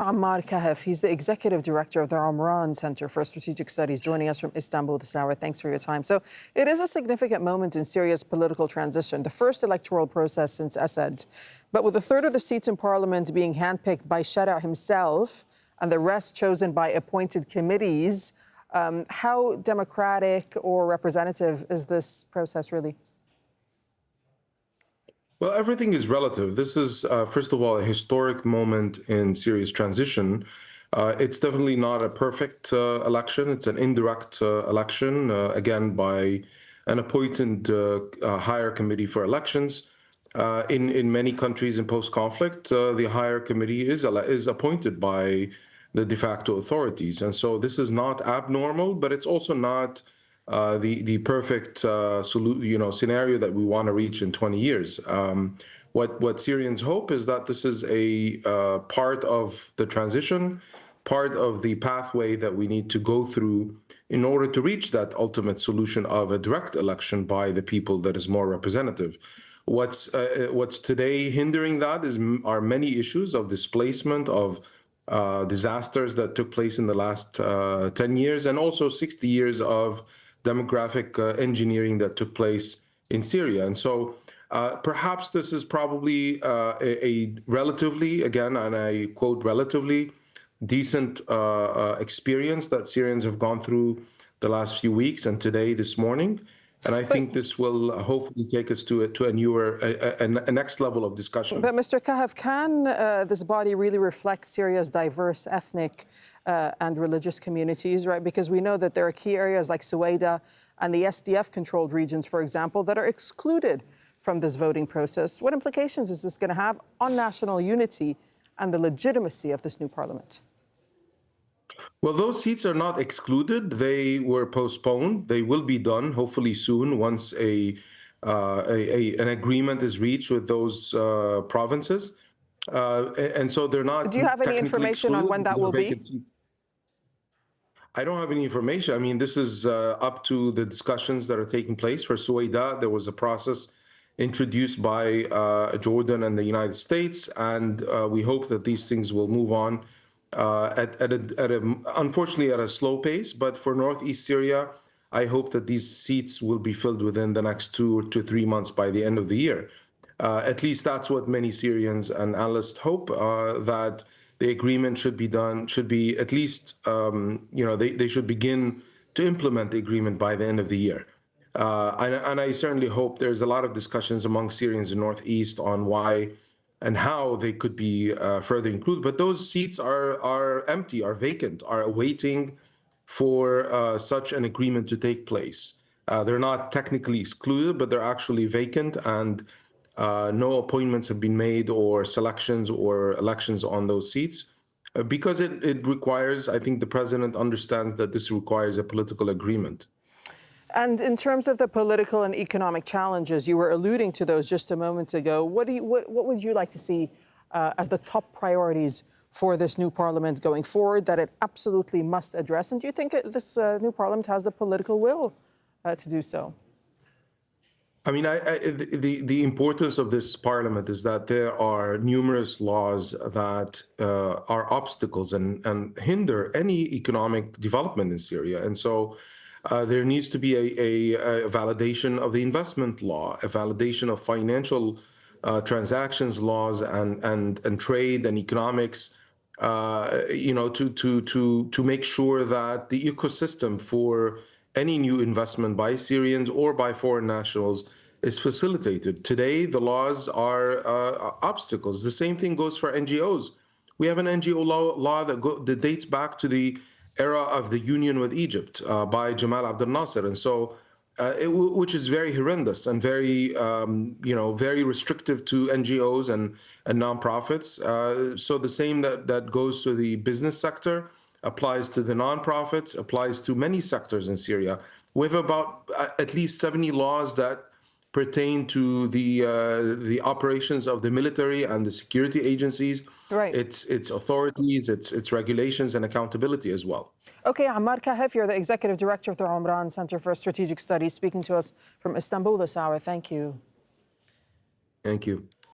Ammar Kahf, he's the executive director of the Ammar Center for Strategic Studies, joining us from Istanbul this hour. Thanks for your time. So it is a significant moment in Syria's political transition, the first electoral process since Assad. But with a third of the seats in parliament being handpicked by Shara himself and the rest chosen by appointed committees, how democratic or representative is this process really? Well, everything is relative. This is, first of all, a historic moment in Syria's transition. It's definitely not a perfect election. It's an indirect election, again, by an appointed higher committee for elections. In many countries in post-conflict, the higher committee is appointed by the de facto authorities. And so this is not abnormal, but it's also not the perfect scenario that we want to reach in 20 years. What Syrians hope is that this is a part of the transition, part of the pathway that we need to go through in order to reach that ultimate solution of a direct election by the people that is more representative. What's today hindering that are many issues of displacement, of disasters that took place in the last 10 years, and also 60 years of demographic engineering that took place in Syria. And so perhaps this is probably a relatively, again, and I quote, relatively decent experience that Syrians have gone through the last few weeks and today, this morning. And I think this will hopefully take us to a newer, a next level of discussion. But Mr. Kahf, can this body really reflect Syria's diverse ethnic and religious communities, right? Because we know that there are key areas like Suwaida and the SDF-controlled regions, for example, that are excluded from this voting process. What implications is this going to have on national unity and the legitimacy of this new parliament? Well, those seats are not excluded. They were postponed. They will be done hopefully soon once an agreement is reached with those provinces. And so they're not. Do you have any information on when that will be? I don't have any information. I mean, this is up to the discussions that are taking place. For Suwaida, there was a process introduced by Jordan and the United States, and we hope that these things will move on unfortunately at a slow pace. But for Northeast Syria, I hope that these seats will be filled within the next 2 to 3 months by the end of the year. At least that's what many Syrians and analysts hope, that the agreement should be done, should be at least, they should begin to implement the agreement by the end of the year. And I certainly hope there's a lot of discussions among Syrians in Northeast on why and how they could be further included. But those seats are empty, are vacant, are awaiting for such an agreement to take place. They're not technically excluded, but they're actually vacant, and no appointments have been made or selections or elections on those seats because it requires, I think the president understands that this requires a political agreement. And in terms of the political and economic challenges, you were alluding to those just a moment ago. What would you like to see as the top priorities for this new parliament going forward that it absolutely must address? And do you think this new parliament has the political will to do so? I mean, the importance of this parliament is that there are numerous laws that are obstacles and hinder any economic development in Syria. And so there needs to be a validation of the investment law, a validation of financial transactions laws and trade and economics, to make sure that the ecosystem for any new investment by Syrians or by foreign nationals is facilitated. Today, the laws are obstacles. The same thing goes for NGOs. We have an NGO law that dates back to the era of the union with Egypt by Jamal Abdel Nasser, and so which is very horrendous and very very restrictive to NGOs and nonprofits. So the same that goes to the business sector applies to the nonprofits, applies to many sectors in Syria. We have about at least 70 laws that pertain to the operations of the military and the security agencies, right? Its authorities, its regulations and accountability as well. Okay, Ammar Kahf, you're the executive director of the Ammar Center for Strategic Studies, speaking to us from Istanbul this hour. Thank you. Thank you.